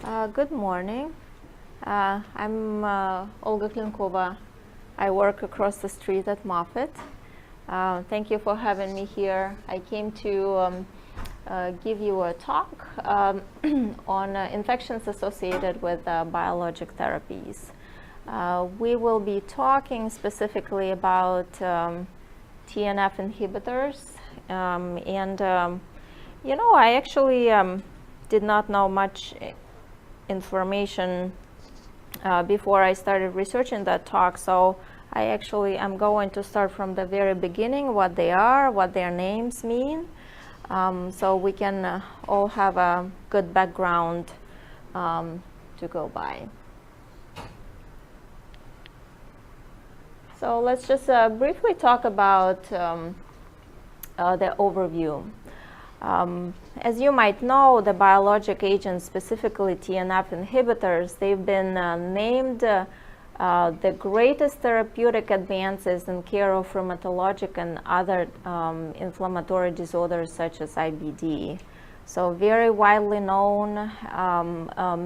Good morning. I'm Olga Klinkova. I work across the street at Moffitt. Thank you for having me here. I came to give you a talk on infections associated with biologic therapies. We will be talking specifically about TNF inhibitors. I actually did not know much information before I started researching that talk, so I actually am going to start from the very beginning, what they are, what their names mean, so we can all have a good background to go by. So let's just briefly talk about the overview. As you might know, the biologic agents, specifically TNF inhibitors, they've been named the greatest therapeutic advances in care of rheumatologic and other inflammatory disorders such as IBD. So very widely known,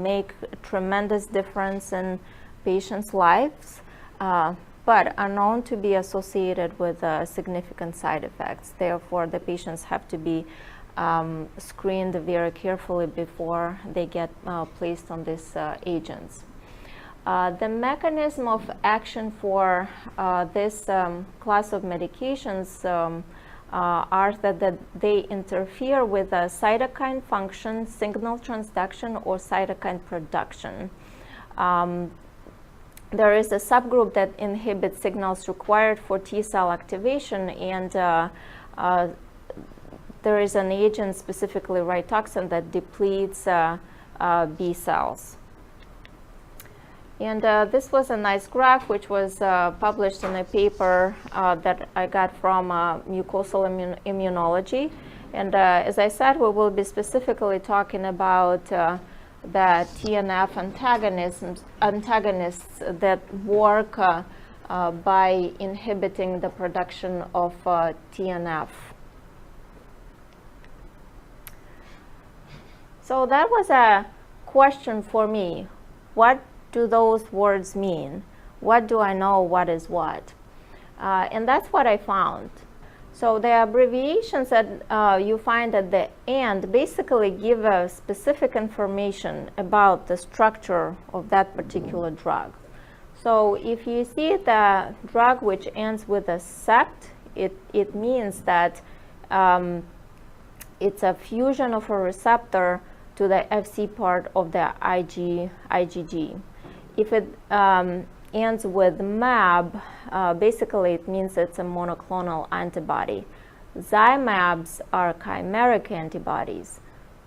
make a tremendous difference in patients' lives, but are known to be associated with significant side effects. Therefore, the patients have to be screened very carefully before they get placed on these agents. The mechanism of action for this class of medications are that they interfere with cytokine function, signal transduction, or cytokine production. There is a subgroup that inhibits signals required for T cell activation, and there is an agent, specifically Rituxan, that depletes B cells. And this was a nice graph which was published in a paper that I got from mucosal immunology. And as I said, we will be specifically talking about the TNF antagonists that work by inhibiting the production of TNF. So that was a question for me. What do those words mean? What do I know what is what? And that's what I found. So the abbreviations that you find at the end basically give specific information about the structure of that particular drug. So if you see the drug which ends with a sect, it means that it's a fusion of a receptor to the Fc part of the IgG. If it ends with MAB, basically it means it's a monoclonal antibody. Zimabs are chimeric antibodies.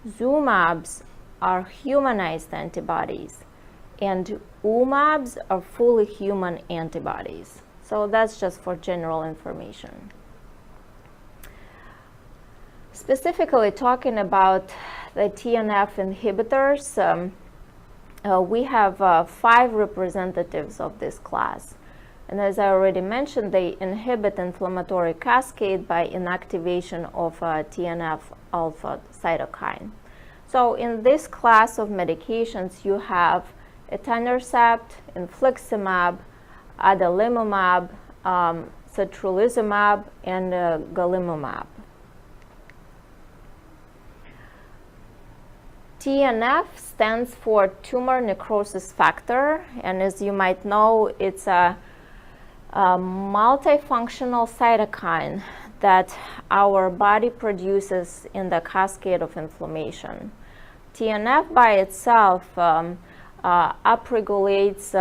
Zumabs are humanized antibodies. And UMABs are fully human antibodies. So that's just for general information. Specifically talking about the TNF inhibitors, we have 5 representatives of this class. And as I already mentioned, they inhibit inflammatory cascade by inactivation of TNF-alpha cytokine. So in this class of medications, you have etanercept, infliximab, adalimumab, satralizumab, and golimumab. TNF stands for Tumor Necrosis Factor, and as you might know, it's a multifunctional cytokine that our body produces in the cascade of inflammation. TNF by itself upregulates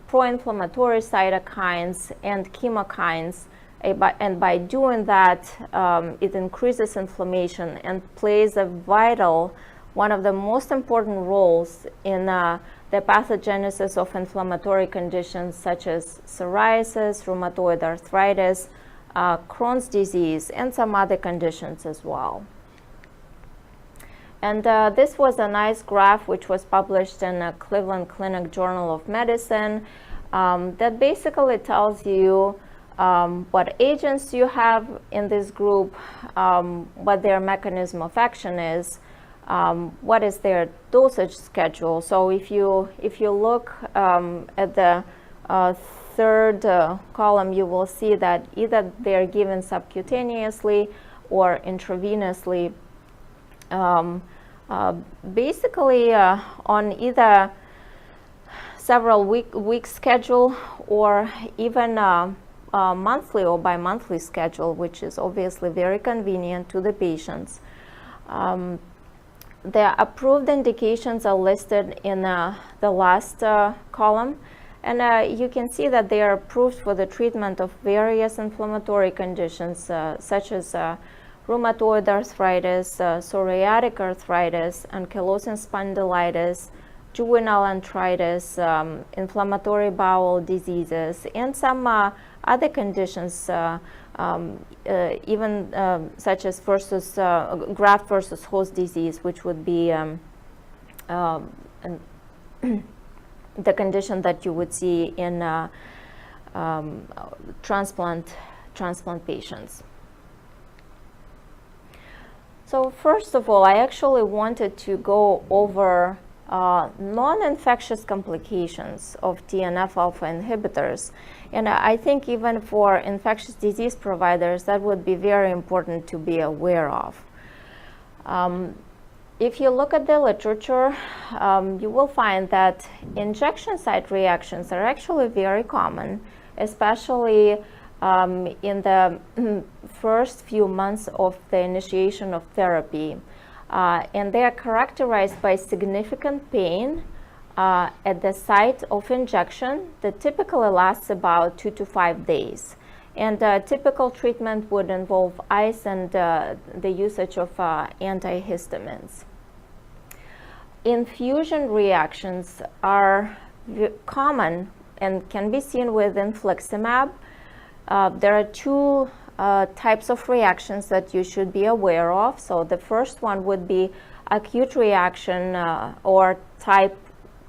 pro-inflammatory cytokines and chemokines, and by doing that, it increases inflammation and plays a vital, one of the most important roles in the pathogenesis of inflammatory conditions such as psoriasis, rheumatoid arthritis, Crohn's disease, and some other conditions as well. And this was a nice graph which was published in a Cleveland Clinic Journal of Medicine that basically tells you what agents you have in this group, what their mechanism of action is, what is their dosage schedule. So if you look at the third column, you will see that either they're given subcutaneously or intravenously, basically on either several week schedule or even monthly or bi-monthly schedule, which is obviously very convenient to the patients. The approved indications are listed in the last column, and you can see that they are approved for the treatment of various inflammatory conditions such as rheumatoid arthritis, psoriatic arthritis, ankylosing spondylitis, juvenile arthritis, inflammatory bowel diseases, and some other conditions, even such as graft versus host disease, which would be the condition that you would see in transplant patients. So first of all, I actually wanted to go over non-infectious complications of TNF-alpha inhibitors. And I think even for infectious disease providers, that would be very important to be aware of. If you look at the literature, you will find that injection site reactions are actually very common, especially in the first few months of the initiation of therapy. And they are characterized by significant pain at the site of injection that typically lasts about 2 to 5 days. And typical treatment would involve ice and the usage of antihistamines. Infusion reactions are common and can be seen with infliximab. There are two types of reactions that you should be aware of. So the first one would be acute reaction or type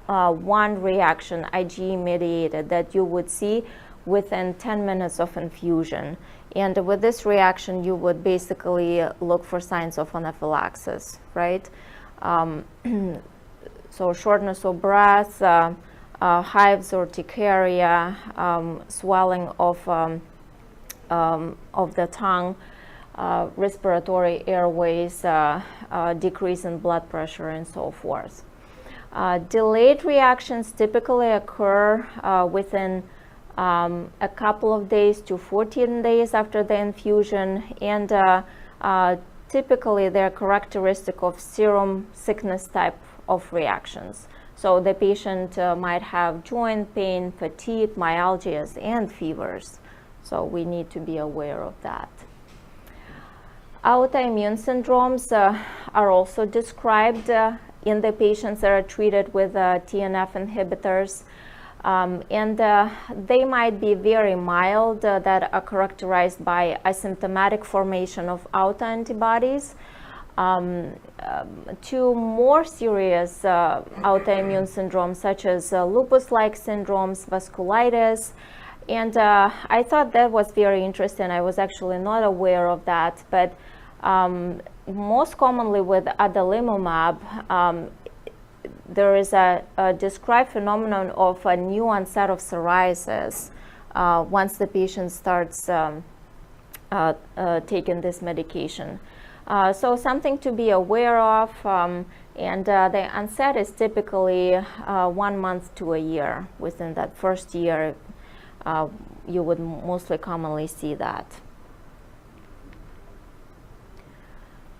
1 reaction, IgE mediated, that you would see within 10 minutes of infusion. And with this reaction, you would basically look for signs of anaphylaxis, right? So shortness of breath, hives, urticaria, swelling of the tongue, respiratory airways, decrease in blood pressure, and so forth. Delayed reactions typically occur within a couple of days to 14 days after the infusion, and typically they're characteristic of serum sickness type of reactions. So the patient might have joint pain, fatigue, myalgias, and fevers. So we need to be aware of that. Autoimmune syndromes are also described in the patients that are treated with TNF inhibitors. And they might be very mild, that are characterized by asymptomatic formation of autoantibodies, to more serious autoimmune syndromes such as lupus-like syndromes, vasculitis. And I thought that was very interesting. I was actually not aware of that, but most commonly with adalimumab, there is a described phenomenon of a new onset of psoriasis once the patient starts taking this medication. So something to be aware of, and the onset is typically 1 month to a year. Within that first year, you would mostly commonly see that.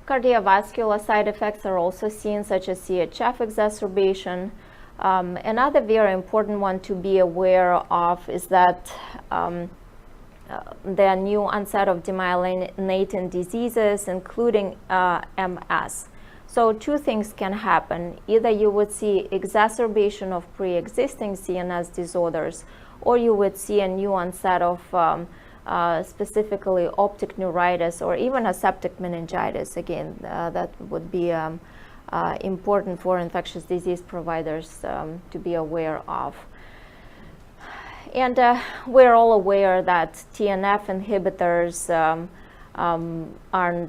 Cardiovascular side effects are also seen, such as CHF exacerbation. Another very important one to be aware of is that the new onset of demyelinating diseases, including MS. So two things can happen. Either you would see exacerbation of pre-existing CNS disorders, or you would see a new onset of specifically optic neuritis or even a septic meningitis. Again, that would be important for infectious disease providers to be aware of. And we're all aware that TNF inhibitors are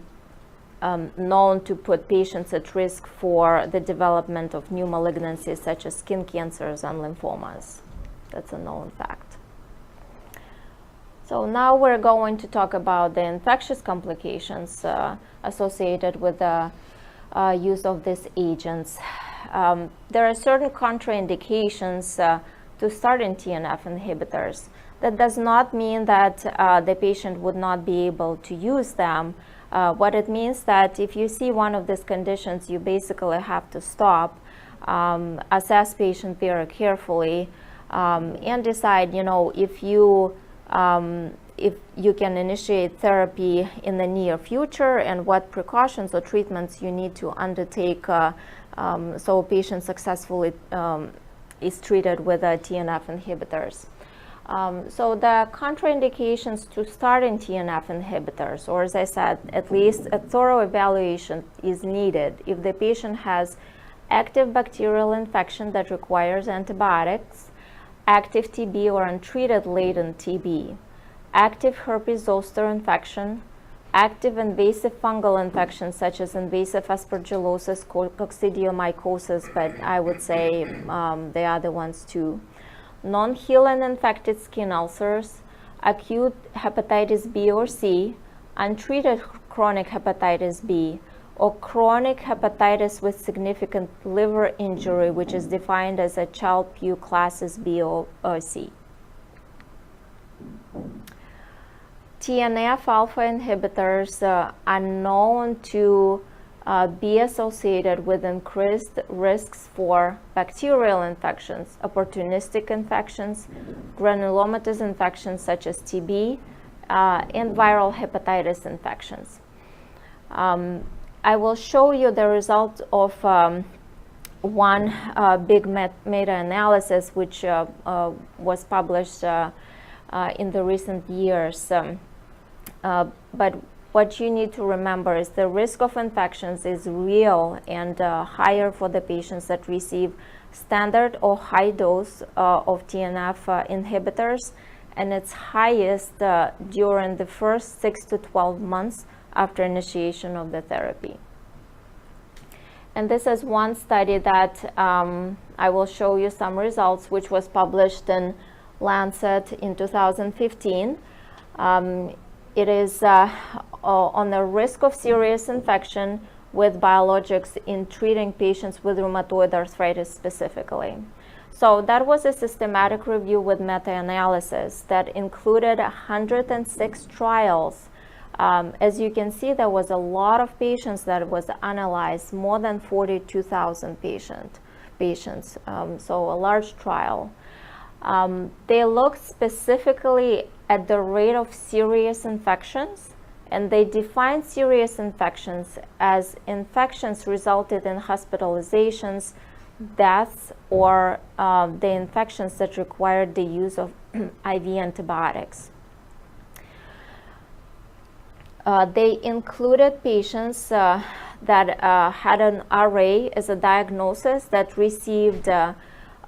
known to put patients at risk for the development of new malignancies such as skin cancers and lymphomas. That's a known fact. So now we're going to talk about the infectious complications associated with the use of these agents. There are certain contraindications to starting TNF inhibitors. That does not mean that the patient would not be able to use them. What it means that if you see one of these conditions, you basically have to stop, assess patient very carefully, and decide, if you can initiate therapy in the near future and what precautions or treatments you need to undertake so a patient successfully is treated with TNF inhibitors. So the contraindications to starting TNF inhibitors, or as I said, at least a thorough evaluation is needed if the patient has active bacterial infection that requires antibiotics, active TB or untreated latent TB, active herpes zoster infection, active invasive fungal infections such as invasive aspergillosis, coccidiomycosis, but I would say the other ones too, non-healing infected skin ulcers, acute hepatitis B or C, untreated chronic hepatitis B, or chronic hepatitis with significant liver injury, which is defined as a Child-Pugh classes B or C. TNF-alpha inhibitors are known to be associated with increased risks for bacterial infections, opportunistic infections, granulomatous infections such as TB, and viral hepatitis infections. I will show you the result of one big meta-analysis which was published in the recent years. But what you need to remember is the risk of infections is real and higher for the patients that receive standard or high dose of TNF inhibitors, and it's highest during the first 6 to 12 months after initiation of the therapy. And this is one study that I will show you some results, which was published in Lancet in 2015. It is on the risk of serious infection with biologics in treating patients with rheumatoid arthritis specifically. So that was a systematic review with meta-analysis that included 106 trials. As you can see, there was a lot of patients that was analyzed, more than 42,000 patients, so a large trial. They looked specifically at the rate of serious infections, and they defined serious infections as infections resulted in hospitalizations, deaths, or the infections that required the use of IV antibiotics. They included patients that had an RA as a diagnosis that received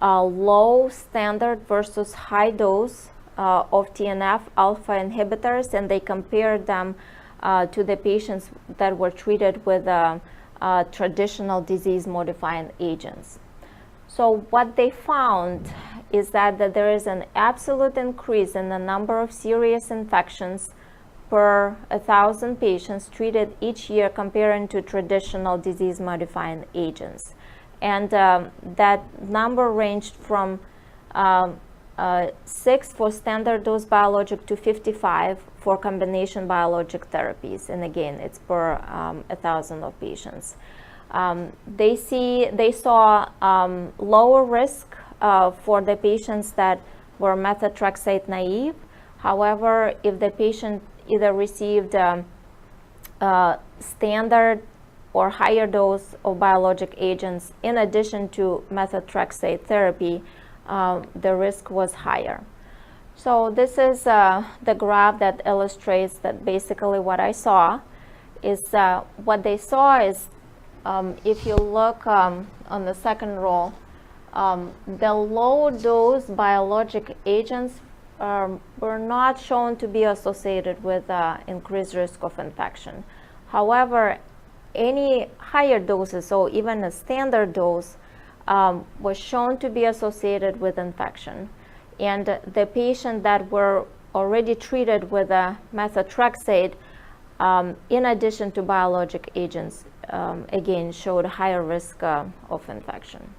low standard versus high dose of TNF-alpha inhibitors, and they compared them to the patients that were treated with traditional disease-modifying agents. So what they found is that there is an absolute increase in the number of serious infections per 1,000 patients treated each year comparing to traditional disease-modifying agents. And that number ranged from 6 for standard dose biologic to 55 for combination biologic therapies. And again, it's per 1,000 of patients. They saw lower risk for the patients that were methotrexate naive. However, if the patient either received standard or higher dose of biologic agents in addition to methotrexate therapy, the risk was higher. So this is the graph that illustrates that basically what I saw is what they saw is if you look on the second row, the low dose biologic agents were not shown to be associated with increased risk of infection. However, any higher doses, so even a standard dose, was shown to be associated with infection. And the patient that were already treated with a methotrexate, in addition to biologic agents, again showed higher risk of infection.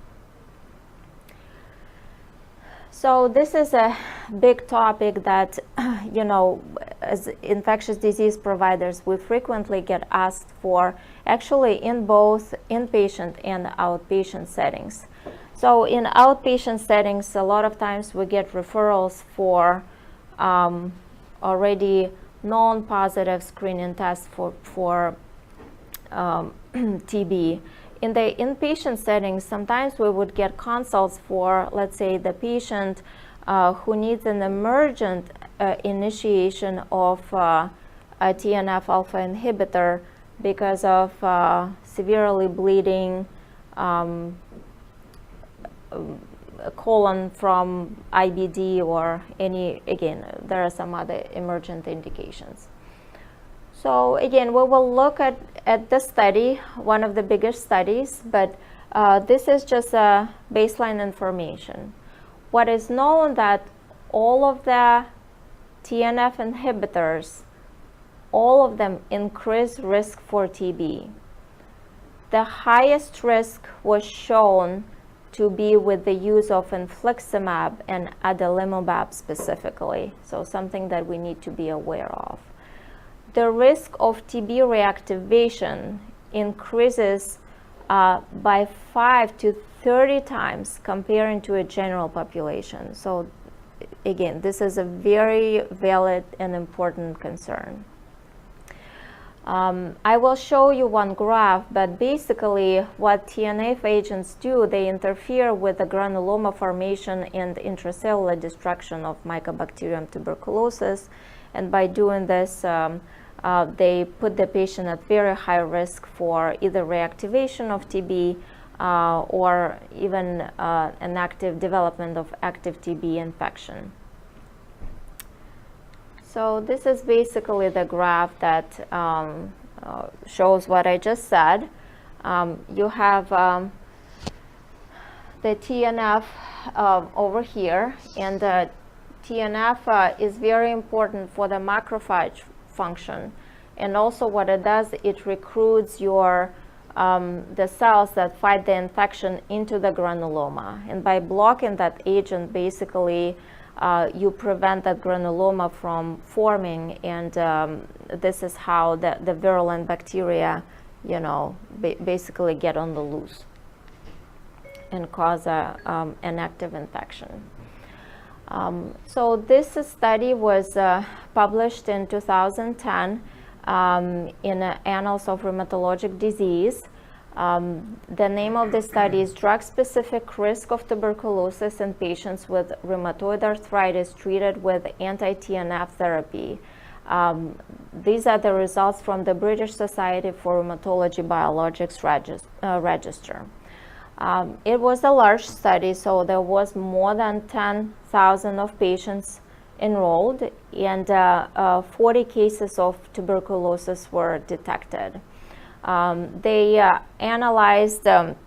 So this is a big topic that, as infectious disease providers, we frequently get asked for, actually in both inpatient and outpatient settings. So in outpatient settings, a lot of times we get referrals for already known positive screening tests for TB. In the inpatient settings, sometimes we would get consults for, let's say, the patient who needs an emergent initiation of a TNF-alpha inhibitor because of severely bleeding colon from IBD or again, there are some other emergent indications. So again, we will look at the study, one of the biggest studies, but this is just a baseline information. What is known that all of the TNF inhibitors, all of them increase risk for TB. The highest risk was shown to be with the use of infliximab and adalimumab specifically, so something that we need to be aware of. The risk of TB reactivation increases by 5 to 30 times comparing to a general population. So again, this is a very valid and important concern. I will show you one graph, but basically what TNF agents do, they interfere with the granuloma formation and intracellular destruction of Mycobacterium tuberculosis, and by doing this, they put the patient at very high risk for either reactivation of TB or even an active development of active TB infection. So this is basically the graph that shows what I just said. You have the TNF over here, and the TNF is very important for the macrophage function, and also what it does, it recruits the cells that fight the infection into the granuloma, and by blocking that agent, basically you prevent that granuloma from forming, and this is how the virulent bacteria, basically get on the loose and cause an active infection. So this study was published in 2010 in Annals of Rheumatologic Disease. The name of the study is Drug-Specific Risk of Tuberculosis in Patients with Rheumatoid Arthritis Treated with Anti-TNF Therapy. These are the results from the British Society for Rheumatology Biologics Register. It was a large study, so there was more than 10,000 of patients enrolled, and 40 cases of tuberculosis were detected. They analyzed, on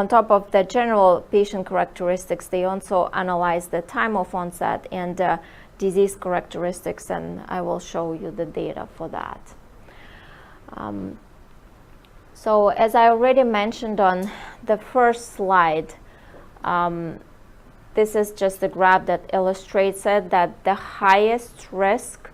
top of the general patient characteristics, they also analyzed the time of onset and disease characteristics, and I will show you the data for that. So as I already mentioned on the first slide, this is just a graph that illustrates it, that the highest risk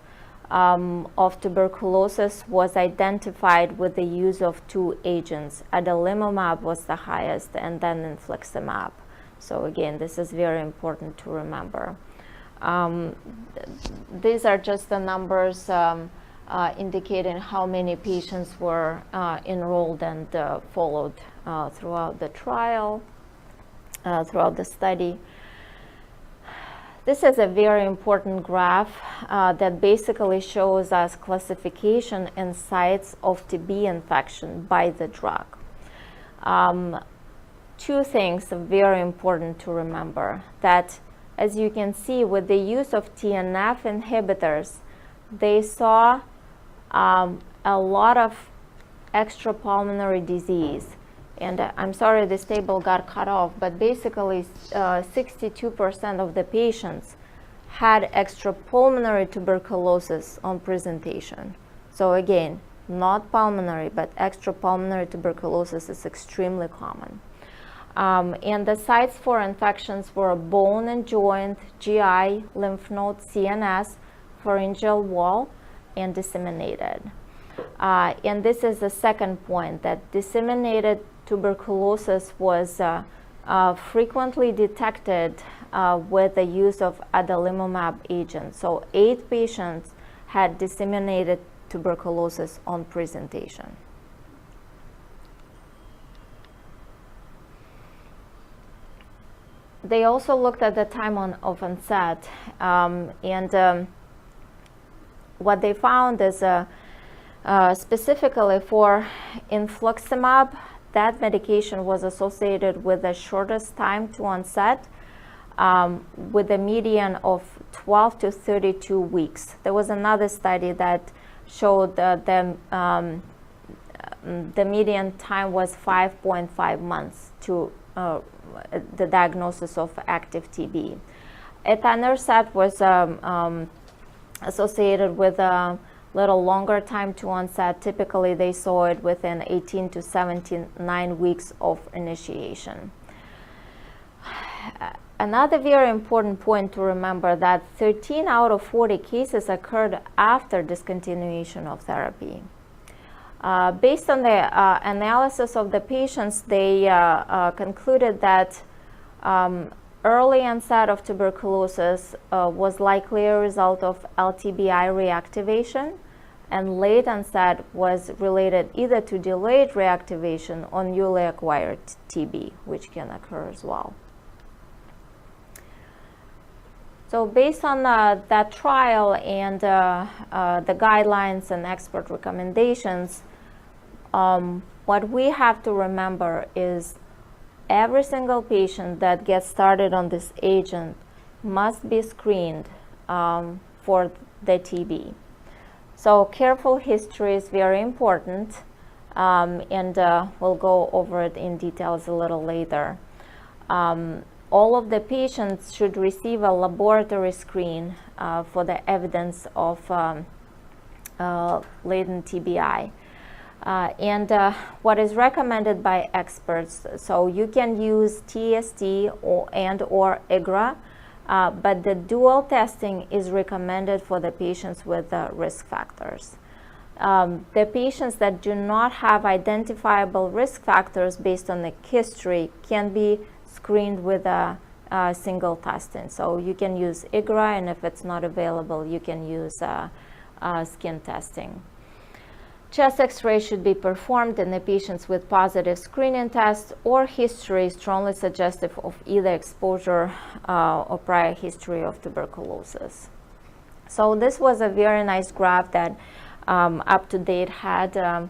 of tuberculosis was identified with the use of two agents. Adalimumab was the highest, and then infliximab. So again, this is very important to remember. These are just the numbers indicating how many patients were enrolled and followed throughout the trial, throughout the study. This is a very important graph that basically shows us classification and sites of TB infection by the drug. Two things are very important to remember, that as you can see with the use of TNF inhibitors, they saw a lot of extrapulmonary disease. And I'm sorry this table got cut off, but basically 62% of the patients had extrapulmonary tuberculosis on presentation. So again, not pulmonary, but extrapulmonary tuberculosis is extremely common. And the sites for infections were bone and joint, GI, lymph node, CNS, pharyngeal wall, and disseminated. And this is the second point, that disseminated tuberculosis was frequently detected with the use of adalimumab agents. So 8 patients had disseminated tuberculosis on presentation. They also looked at the time of onset, and what they found is specifically for infliximab, that medication was associated with the shortest time to onset, with a median of 12 to 32 weeks. There was another study that showed that the median time was 5.5 months to the diagnosis of active TB. Etanercept was associated with a little longer time to onset. Typically, they saw it within 18 to 79 weeks of initiation. Another very important point to remember that 13 out of 40 cases occurred after discontinuation of therapy. Based on the analysis of the patients, they concluded that early onset of tuberculosis was likely a result of LTBI reactivation, and late onset was related either to delayed reactivation or newly acquired TB, which can occur as well. So based on that trial and the guidelines and expert recommendations, what we have to remember is every single patient that gets started on this agent must be screened for the TB. So careful history is very important, and we'll go over it in details a little later. All of the patients should receive a laboratory screen for the evidence of latent TBI. And what is recommended by experts, so you can use TST or IGRA, but the dual testing is recommended for the patients with risk factors. The patients that do not have identifiable risk factors based on the history can be screened with a single testing. So you can use IGRA, and if it's not available, you can use skin testing. Chest X-ray should be performed in the patients with positive screening tests or history strongly suggestive of either exposure or prior history of tuberculosis. So this was a very nice graph that UpToDate had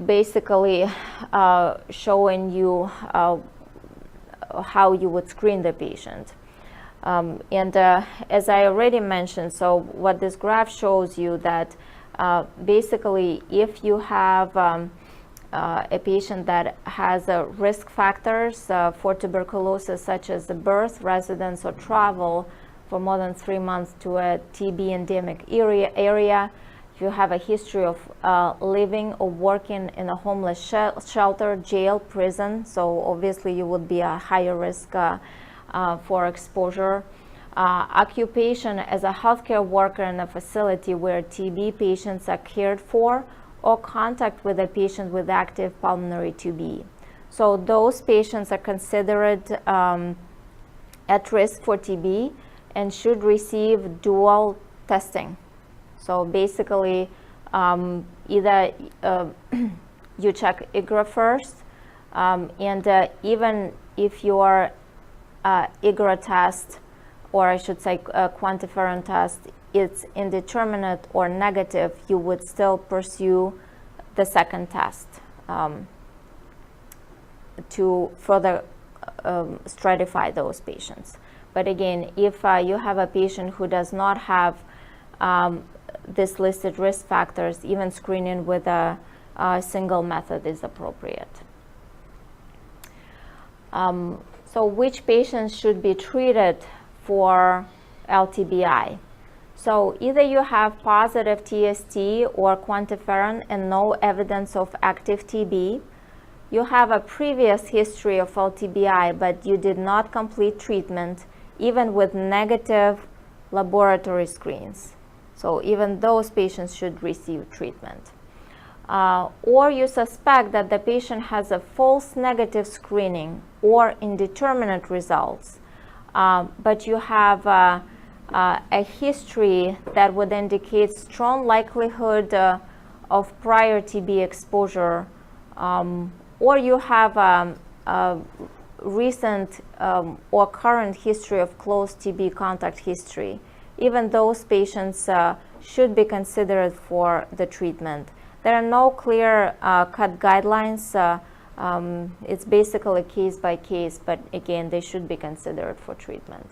basically showing you how you would screen the patient. And as I already mentioned, so what this graph shows you that basically if you have a patient that has risk factors for tuberculosis, such as the birth, residence, or travel for more than 3 months to a TB endemic area, if you have a history of living or working in a homeless shelter, jail, prison, so obviously you would be a higher risk for exposure. Occupation as a healthcare worker in a facility where TB patients are cared for, or contact with a patient with active pulmonary TB. So those patients are considered at risk for TB and should receive dual testing. So basically, either you check IGRA first, and even if your IGRA test, or I should say quantiferin test, it's indeterminate or negative, you would still pursue the second test to further stratify those patients. But again, if you have a patient who does not have these listed risk factors, even screening with a single method is appropriate. So which patients should be treated for LTBI? So either you have positive TST or quantiferin and no evidence of active TB, you have a previous history of LTBI, but you did not complete treatment, even with negative laboratory screens. So even those patients should receive treatment. Or you suspect that the patient has a false negative screening or indeterminate results, but you have a history that would indicate strong likelihood of prior TB exposure, or you have a recent or current history of close TB contact history. Even those patients should be considered for the treatment. There are no clear-cut guidelines. It's basically case by case, but again, they should be considered for treatment.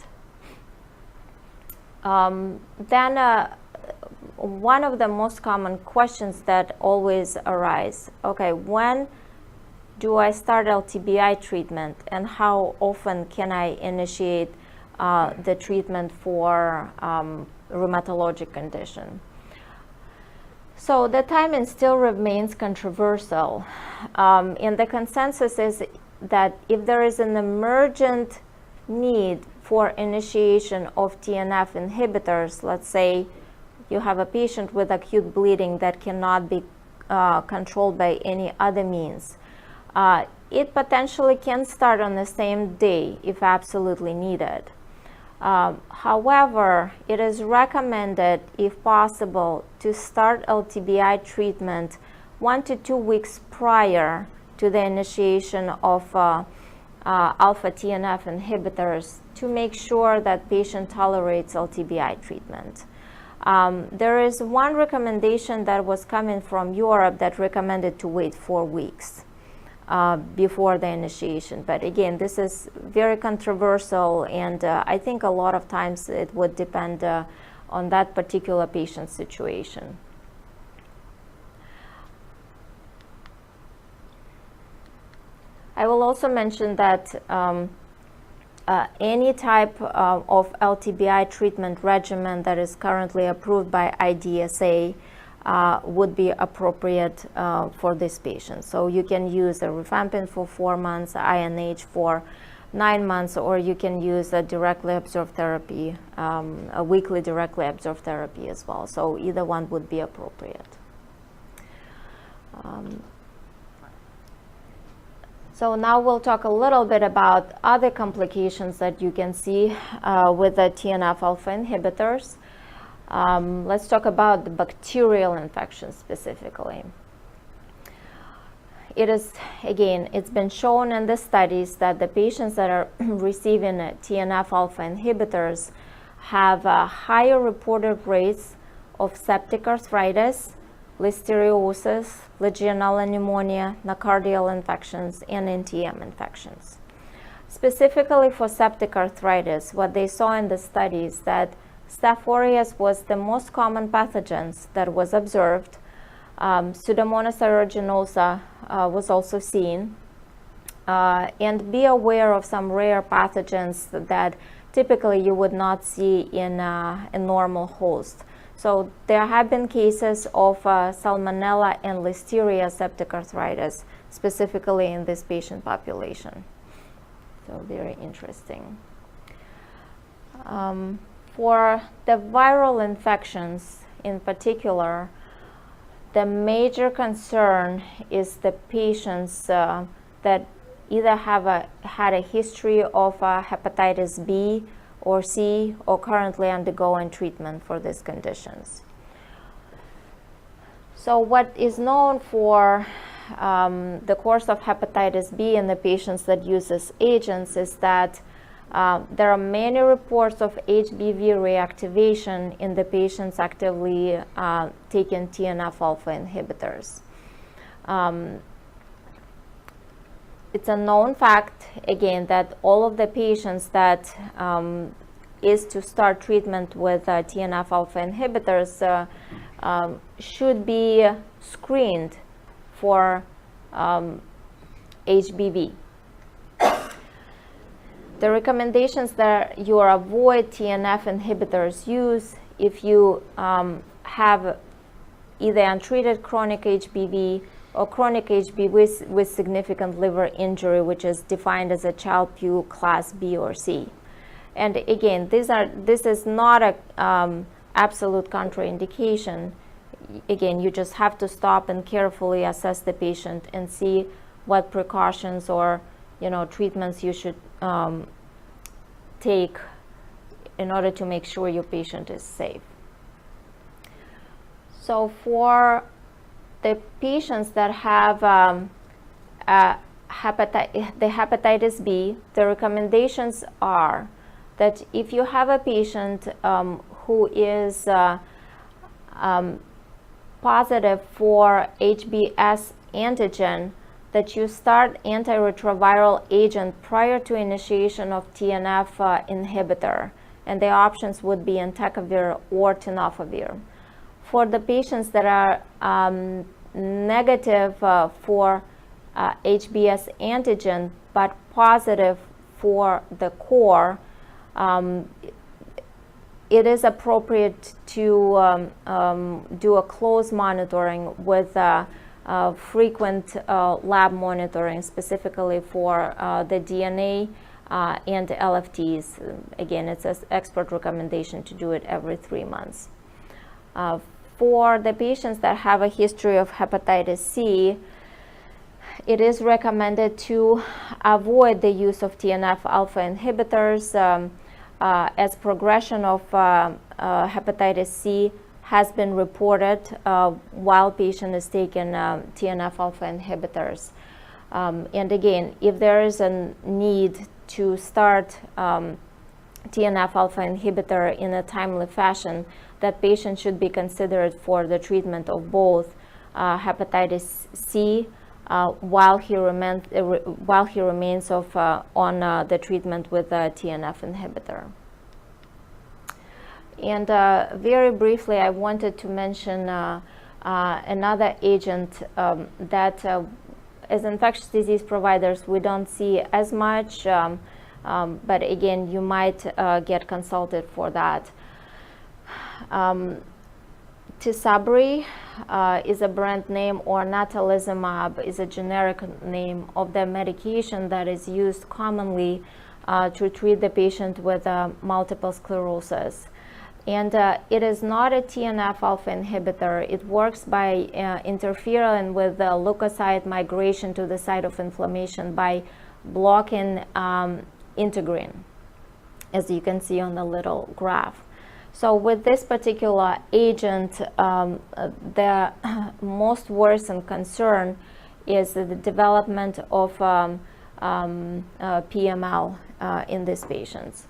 Then one of the most common questions that always arise, okay, when do I start LTBI treatment and how often can I initiate the treatment for rheumatologic condition? So the timing still remains controversial. And the consensus is that if there is an emergent need for initiation of TNF inhibitors, let's say you have a patient with acute bleeding that cannot be controlled by any other means, it potentially can start on the same day if absolutely needed. However, it is recommended, if possible, to start LTBI treatment 1 to 2 weeks prior to the initiation of alpha TNF inhibitors to make sure that patient tolerates LTBI treatment. There is one recommendation that was coming from Europe that recommended to wait 4 weeks before the initiation. But again, this is very controversial, and I think a lot of times it would depend on that particular patient's situation. I will also mention that any type of LTBI treatment regimen that is currently approved by IDSA would be appropriate for this patient. So you can use a rifampin for 4 months, INH for 9 months, or you can use a directly absorbed therapy, a weekly directly absorbed therapy as well. So either one would be appropriate. So now we'll talk a little bit about other complications that you can see with the TNF-alpha inhibitors. Let's talk about the bacterial infections specifically. It is, again, it's been shown in the studies that the patients that are receiving TNF-alpha inhibitors have higher reported rates of septic arthritis, listeriosis, Legionella pneumonia, nocardial infections, and NTM infections. Specifically for septic arthritis, what they saw in the studies that Staph aureus was the most common pathogens that was observed. Pseudomonas aeruginosa was also seen. And be aware of some rare pathogens that typically you would not see in a normal host. So there have been cases of Salmonella and Listeria septic arthritis, specifically in this patient population. So very interesting. For the viral infections in particular, the major concern is the patients that either have had a history of hepatitis B or C, or currently undergoing treatment for these conditions. So what is known for the course of hepatitis B in the patients that use these agents is that there are many reports of HBV reactivation in the patients actively taking TNF-alpha inhibitors. It's a known fact, again, that all of the patients that is to start treatment with TNF-alpha inhibitors should be screened for HBV. The recommendations that you avoid TNF inhibitors use if you have either untreated chronic HBV or chronic HBV with significant liver injury, which is defined as a Child-Pugh class B or C. And again, this is not a absolute contraindication. Again, you just have to stop and carefully assess the patient and see what precautions or treatments you should take in order to make sure your patient is safe. So for the patients that have hepatitis B, the recommendations are that if you have a patient who is positive for HBs antigen, that you start antiretroviral agent prior to initiation of TNF inhibitor, and the options would be entecavir or tenofovir. For the patients that are negative for HBs antigen but positive for the core, it is appropriate to do a close monitoring with frequent lab monitoring, specifically for the DNA and LFTs. Again, it's an expert recommendation to do it every 3 months. For the patients that have a history of hepatitis C, it is recommended to avoid the use of TNF-alpha inhibitors as progression of hepatitis C has been reported while patient is taking TNF-alpha inhibitors. And again, if there is a need to start TNF-alpha inhibitor in a timely fashion, that patient should be considered for the treatment of both hepatitis C while he remains on the treatment with a TNF inhibitor. And very briefly, I wanted to mention another agent that as infectious disease providers we don't see as much, but again, you might get consulted for that. Tisabri is a brand name, or natalizumab is a generic name of the medication that is used commonly to treat the patient with multiple sclerosis. And it is not a TNF-alpha inhibitor. It works by interfering with the leukocyte migration to the site of inflammation by blocking integrin, as you can see on the little graph. So with this particular agent, the most worrisome concern is the development of PML in these patients.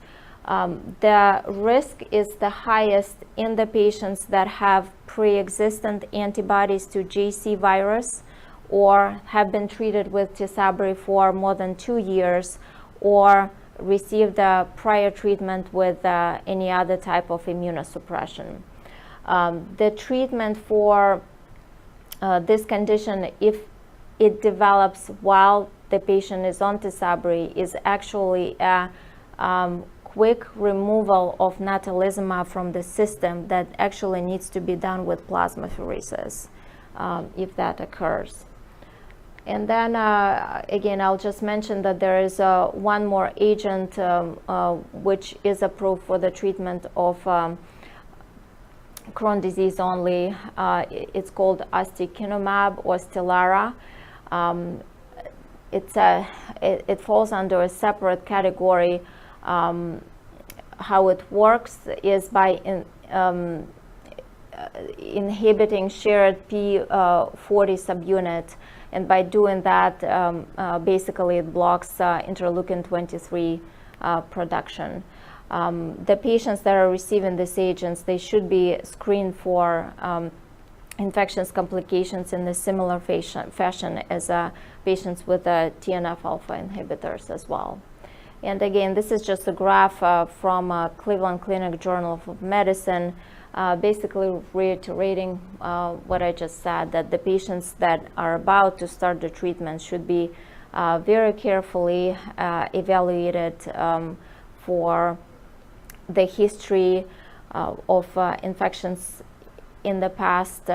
The risk is the highest in the patients that have pre-existent antibodies to JC virus or have been treated with Tisabri for more than 2 years or received a prior treatment with any other type of immunosuppression. The treatment for this condition, if it develops while the patient is on Tisabri, is actually a quick removal of natalizumab from the system that actually needs to be done with plasmapheresis if that occurs. And then again, I'll just mention that there is one more agent which is approved for the treatment of Crohn's disease only. It's called ustekinumab or Stelara. It falls under a separate category. How it works is by inhibiting shared P40 subunit, and by doing that, basically it blocks interleukin-23 production. The patients that are receiving these agents, they should be screened for infectious complications in a similar fashion as patients with TNF-alpha inhibitors as well. And again, this is just a graph from Cleveland Clinic Journal of Medicine, basically reiterating what I just said, that the patients that are about to start the treatment should be very carefully evaluated for the history of infections in the past,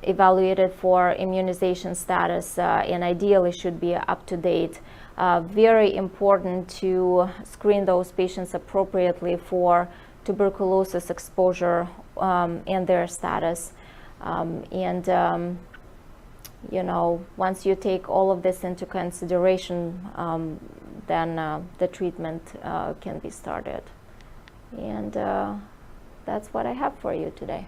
evaluated for immunization status, and ideally should be up to date. Very important to screen those patients appropriately for tuberculosis exposure and their status. You know, once you take all of this into consideration, then the treatment can be started. And that's what I have for you today.